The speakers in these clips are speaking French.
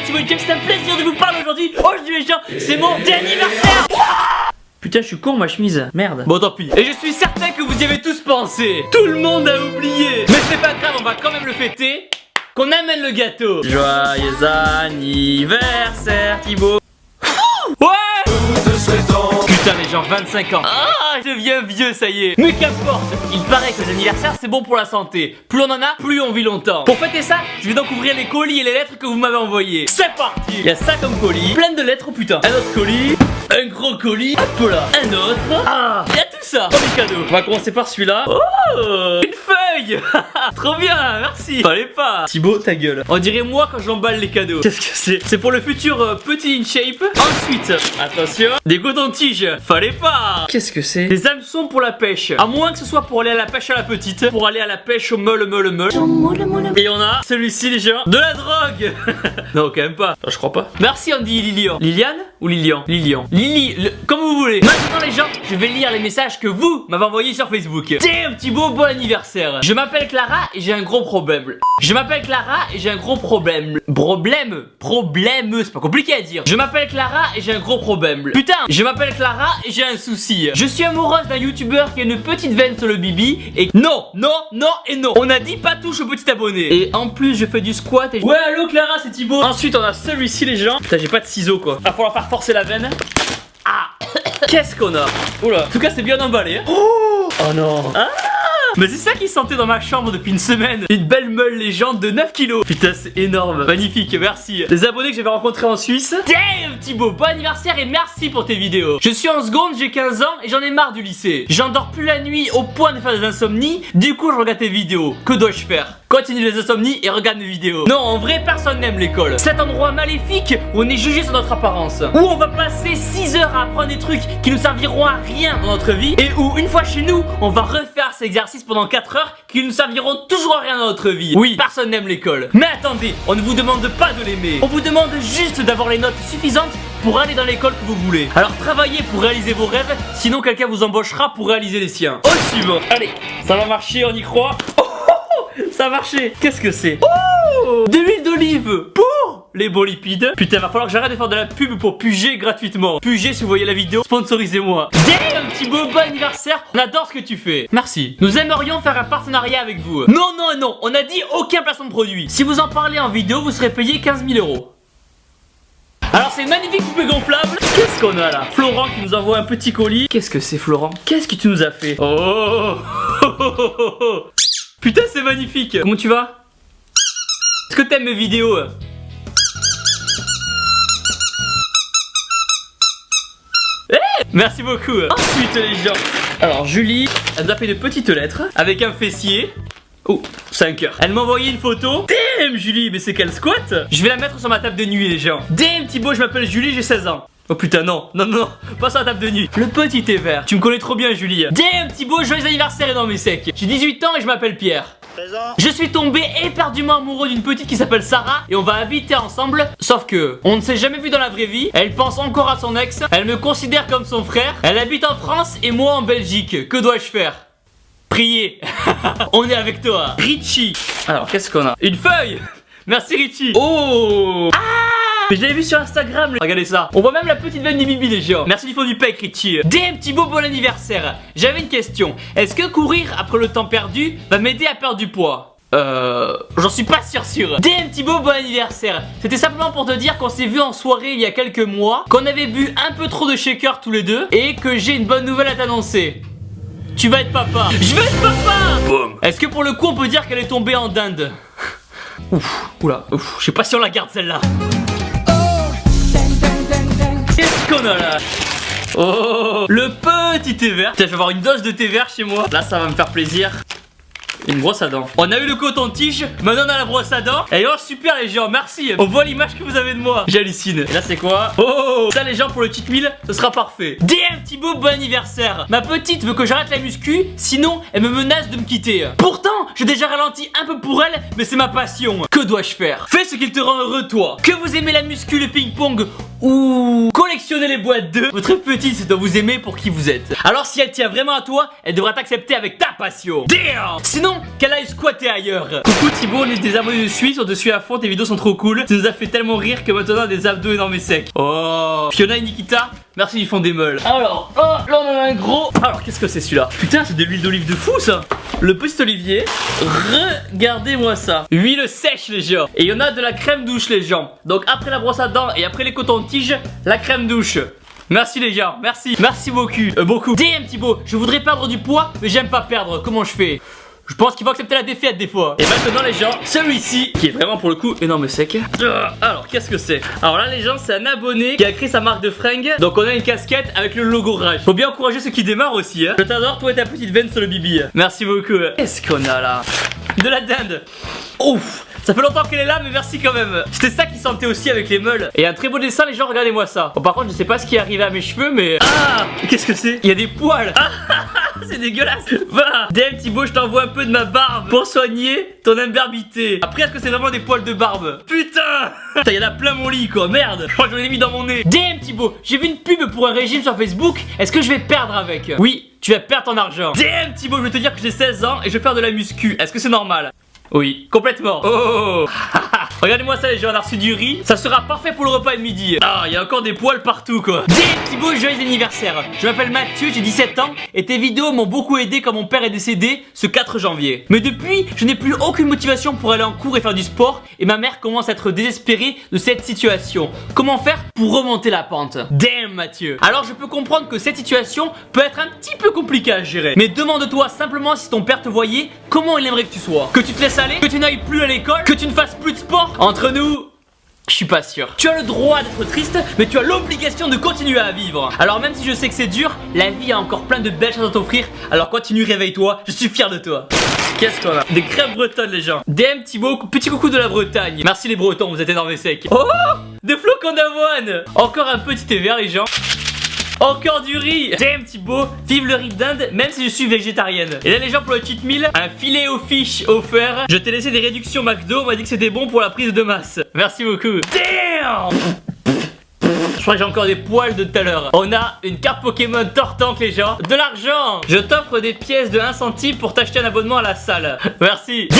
Thibaut James, c'est un plaisir de vous parler aujourd'hui. Aujourd'hui les gens, c'est mon anniversaire. Putain, je suis con ma chemise, merde. Bon tant pis. Et je suis certain que vous y avez tous pensé. Tout le monde a oublié. Mais c'est pas grave, on va quand même le fêter. Qu'on amène le gâteau. Joyeux anniversaire Thibaut. Ouais. Putain les gens, 25 ans. Ah, je deviens vieux, ça y est. Mais qu'importe, il paraît que les anniversaires c'est bon pour la santé. Plus on en a, plus on vit longtemps. Pour fêter ça, je vais donc ouvrir les colis et les lettres que vous m'avez envoyés. C'est parti. Il y a ça comme colis, plein de lettres, oh putain. Un autre colis, un gros colis, hop là. Un autre, ah, il y a tout ça. Comme les cadeaux. On va commencer par celui-là. Oh, une feuille. Trop bien, merci. Fallait pas. Thibaut, ta gueule. On dirait moi quand j'emballe les cadeaux. Qu'est-ce que c'est? C'est pour le futur petit InShape. Ensuite, attention, des cotons-tiges. Fallait pas. Qu'est-ce que c'est? Des hameçons pour la pêche. À moins que ce soit pour aller à la pêche à la petite. Pour aller à la pêche au meule. Et on a celui-ci les gens. De la drogue. Non, quand même pas. Non, je crois pas. Merci Andy Lilian. Liliane ou Lilian? Lilian. Lily, comme vous voulez. Maintenant les gens, je vais lire les messages que vous m'avez envoyés sur Facebook. Damn Thibaut, bon anniversaire. Je m'appelle Clara et j'ai un gros problème. Je m'appelle Clara et j'ai un gros problème. Problème, c'est pas compliqué à dire. Je m'appelle Clara et j'ai un gros problème. Putain, je m'appelle Clara et j'ai un souci. Je suis amoureuse d'un youtubeur qui a une petite veine sur le bibi et non. On a dit pas touche au petit abonné. Et en plus je fais du squat et ouais allô Clara, c'est Thibaut. Ensuite on a celui-ci les gens. Putain, j'ai pas de ciseaux quoi. Va falloir faire forcer la veine. Ah. Qu'est-ce qu'on a? Oula. En tout cas c'est bien emballé hein. Oh non. Ah. Mais c'est ça qui sentait dans ma chambre depuis une semaine. Une belle meule légende de 9 kilos. Putain c'est énorme. Magnifique, merci. Les abonnés que j'avais rencontrés en Suisse. Damn Thibaut, bon anniversaire et merci pour tes vidéos. Je suis en seconde, j'ai 15 ans et j'en ai marre du lycée. J'endors plus la nuit au point de faire des insomnies. Du coup je regarde tes vidéos. Que dois-je faire? Continue les insomnies et regarde mes vidéos. Non, en vrai, personne n'aime l'école. Cet endroit maléfique où on est jugé sur notre apparence. Où on va passer 6 heures à apprendre des trucs qui nous serviront à rien dans notre vie. Et où, une fois chez nous, on va refaire ces exercices pendant 4 heures qui nous serviront toujours à rien dans notre vie. Oui, personne n'aime l'école. Mais attendez, on ne vous demande pas de l'aimer. On vous demande juste d'avoir les notes suffisantes pour aller dans l'école que vous voulez. Alors travaillez pour réaliser vos rêves, sinon quelqu'un vous embauchera pour réaliser les siens. Au suivant. Allez, ça va marcher, on y croit. Ça a marché. Qu'est-ce que c'est? Oh, de l'huile d'olive pour les bons lipides. Putain, va falloir que j'arrête de faire de la pub pour Puget gratuitement. Puget, si vous voyez la vidéo, sponsorisez-moi. Damn Thibaut, bon anniversaire. On adore ce que tu fais. Merci. Nous aimerions faire un partenariat avec vous. Non, on a dit aucun placement de produit. Si vous en parlez en vidéo, vous serez payé 15 000 €. Alors c'est une magnifique poupée gonflable. Qu'est-ce qu'on a là? Florent qui nous envoie un petit colis. Qu'est-ce que c'est Florent? Qu'est-ce que tu nous as fait? Oh. Putain c'est magnifique. Comment tu vas? Est-ce que t'aimes mes vidéos? Merci beaucoup. Ensuite les gens. Alors Julie, elle nous a fait des petites lettres avec un fessier. Oh, c'est un cœur. Elle m'a envoyé une photo. Damn Julie, mais c'est quel squat? Je vais la mettre sur ma table de nuit les gens. Damn Thibaut, je m'appelle Julie, j'ai 16 ans. Oh putain non, pas sur la table de nuit. Le petit thé vert. Tu me connais trop bien Julie. Damn Thibaut, joyeux anniversaire énorme sec. J'ai 18 ans et je m'appelle Pierre. Je suis tombé éperdument amoureux d'une petite qui s'appelle Sarah et on va habiter ensemble. Sauf que on ne s'est jamais vu dans la vraie vie. Elle pense encore à son ex. Elle me considère comme son frère. Elle habite en France et moi en Belgique. Que dois-je faire? Prier. On est avec toi. Richie. Alors qu'est-ce qu'on a? Une feuille. Merci Richie. Oh. Mais j'avais vu sur Instagram, regardez ça. On voit même la petite veine du bibi les gens. Merci du fond du pec Richie. Damn Thibaut, bon anniversaire. J'avais une question. Est-ce que courir après le temps perdu va m'aider à perdre du poids? J'en suis pas sûr. Damn Thibaut, bon anniversaire. C'était simplement pour te dire qu'on s'est vu en soirée il y a quelques mois, qu'on avait bu un peu trop de shaker tous les deux et que j'ai une bonne nouvelle à t'annoncer. Tu vas être papa. Je vais être papa. Boum. Est-ce que pour le coup on peut dire qu'elle est tombée en dinde? Ouf, oula, ouf, je sais pas si on la garde celle-là. Qu'est-ce qu'on a là? Oh, le petit thé vert. Putain, je vais avoir une dose de thé vert chez moi. Là, ça va me faire plaisir. Une brosse à dents. On a eu le coton-tige, maintenant on a la brosse à dents. Et oh super les gens, merci. On voit l'image que vous avez de moi. J'hallucine. Et là c'est quoi? Oh, ça les gens pour le cheat meal, ce sera parfait. Damn Thibaut, bon anniversaire. Ma petite veut que j'arrête la muscu, sinon elle me menace de me quitter. Pourtant, j'ai déjà ralenti un peu pour elle, mais c'est ma passion. Que dois-je faire? Fais ce qu'il te rend heureux toi. Que vous aimez la muscu, le ping-pong Ouh, collectionnez les boîtes 2. Votre petite, c'est doit vous aimer pour qui vous êtes. Alors si elle tient vraiment à toi, elle devra t'accepter avec ta passion. Damn. Sinon, qu'elle aille squatter ailleurs. Coucou Thibaut, on est des abonnés de suite, on te suit à fond, tes vidéos sont trop cool. Tu nous as fait tellement rire que maintenant on a des abdos énormes et secs. Oh, Fiona et Nikita, merci du fond des meules. Alors, oh, là on en a un gros. Alors qu'est-ce que c'est celui-là? Putain, c'est de l'huile d'olive de fou ça. Le petit olivier. Regardez-moi ça. Huile sèche les gens. Et il y en a de la crème douche les gens. Donc après la brosse à dents et après les cotons-tiges, la crème douche. Merci les gens, merci. Merci beaucoup. DM Thibaut, je voudrais perdre du poids, mais j'aime pas perdre. Comment je fais? Je pense qu'il faut accepter la défaite des fois. Et maintenant les gens, celui-ci qui est vraiment pour le coup énorme sec. Alors qu'est-ce que c'est? Alors là les gens, c'est un abonné qui a créé sa marque de fringues. Donc on a une casquette avec le logo Rage. Faut bien encourager ceux qui démarrent aussi hein. Je t'adore toi et ta petite veine sur le bibi. Merci beaucoup. Qu'est-ce qu'on a là? De la dinde. Ouf. Ça fait longtemps qu'elle est là mais merci quand même. C'était ça qui sentait aussi avec les meules. Et un très beau dessin les gens, regardez-moi ça. Bon par contre je sais pas ce qui est arrivé à mes cheveux mais... Ah, qu'est-ce que c'est? Il y a des poils. C'est dégueulasse. Va. DM Thibaut, je t'envoie un peu de ma barbe pour soigner ton imberbité. Après est-ce que c'est vraiment des poils de barbe? Putain. Putain, il y en a plein mon lit quoi, merde. Je crois que j'en ai mis dans mon nez. DM Thibaut, j'ai vu une pub pour un régime sur Facebook. Est-ce que je vais perdre avec? Oui, tu vas perdre ton argent. DM Thibaut, je vais te dire que j'ai 16 ans et je vais faire de la muscu. Est-ce que c'est normal? Oui, complètement. Oh. Regardez-moi ça les gens, on a reçu du riz. Ça sera parfait pour le repas de midi. Ah, il y a encore des poils partout quoi. DM Thibaut, joyeux anniversaire. Je m'appelle Mathieu, j'ai 17 ans. Et tes vidéos m'ont beaucoup aidé quand mon père est décédé ce 4 janvier. Mais depuis, je n'ai plus aucune motivation pour aller en cours et faire du sport. Et ma mère commence à être désespérée de cette situation. Comment faire pour remonter la pente? Damn Mathieu. Alors je peux comprendre que cette situation peut être un petit peu compliquée à gérer. Mais demande-toi simplement si ton père te voyait, comment il aimerait que tu sois. Que tu te laisses aller, que tu n'ailles plus à l'école, que tu ne fasses plus de sport. Entre nous, je suis pas sûr. Tu as le droit d'être triste, mais tu as l'obligation de continuer à vivre. Alors même si je sais que c'est dur, la vie a encore plein de belles choses à t'offrir. Alors continue, réveille-toi, je suis fier de toi. Qu'est-ce qu'on a? Des crêpes bretonnes les gens. DM Thibaut, petit coucou de la Bretagne. Merci les Bretons, vous êtes énormes et secs. Oh, des flocons d'avoine. Encore un petit thé vert les gens. Encore du riz. DM Thibaut, vive le riz de dinde même si je suis végétarienne. Et là les gens pour le cheat meal, un filet aux fiches offert. Je t'ai laissé des réductions McDo, on m'a dit que c'était bon pour la prise de masse. Merci beaucoup. Damn. Je crois que j'ai encore des poils de tout à l'heure. On a une carte Pokémon Tortank les gens. De l'argent. Je t'offre des pièces de 1 centime pour t'acheter un abonnement à la salle. Merci. Damn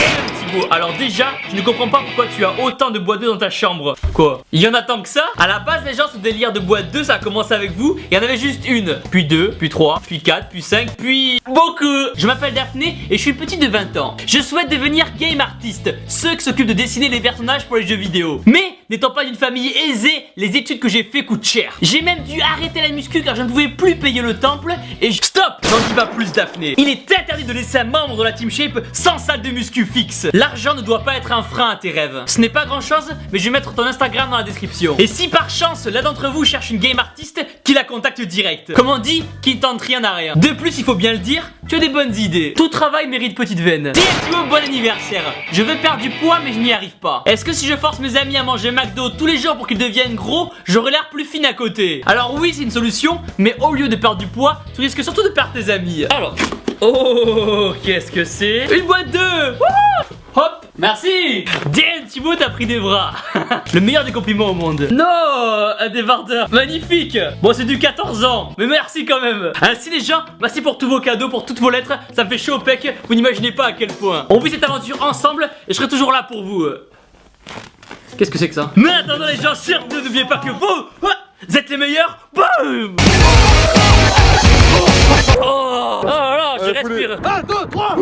Thibaut. Alors déjà, je ne comprends pas pourquoi tu as autant de boîtes 2 dans ta chambre. Quoi? Il y en a tant que ça? À la base les gens, ce délire de boîte 2 ça a commencé avec vous. Il y en avait juste une, puis 2, puis 3, puis 4, puis 5, puis beaucoup. Je m'appelle Daphné et je suis petite de 20 ans. Je souhaite devenir game artiste, ceux qui s'occupent de dessiner les personnages pour les jeux vidéo. Mais n'étant pas d'une famille aisée, les études que j'ai fait coûtent cher. J'ai même dû arrêter la muscu car je ne pouvais plus payer le temple et Stop! N'en dis pas plus Daphné. Il est interdit de laisser un membre de la Team Shape sans salle de muscu fixe. L'argent ne doit pas être un frein à tes rêves. Ce n'est pas grand chose, mais je vais mettre ton Instagram dans la description. Et si par chance l'un d'entre vous cherche une game artiste, qui la contacte direct. Comme on dit, qui ne tente rien à rien. De plus, il faut bien le dire, tu as des bonnes idées. Tout travail mérite petite veine. Thibaut, bon anniversaire. Je veux perdre du poids mais je n'y arrive pas. Est-ce que si je force mes amis à manger McDo tous les jours pour qu'ils deviennent gros, j'aurai l'air plus fine à côté? Alors oui, c'est une solution, mais au lieu de perdre du poids, tu risques surtout de perdre tes amis. Alors, oh, qu'est-ce que c'est? Une boîte 2. Hop, merci. Damn Thibaut, t'as pris des bras. Le meilleur des compliments au monde. Non, un débardeur, magnifique. Bon, c'est du 14 ans, mais merci quand même. Ainsi les gens, merci pour tous vos cadeaux, pour toutes vos lettres. Ça me fait chaud au pec, vous n'imaginez pas à quel point. On vit cette aventure ensemble et je serai toujours là pour vous. Qu'est-ce que c'est que ça? Mais attendant les gens, surtout n'oubliez pas que vous êtes les meilleurs. Boum. Oh là là, je respire. 1, 2, 3.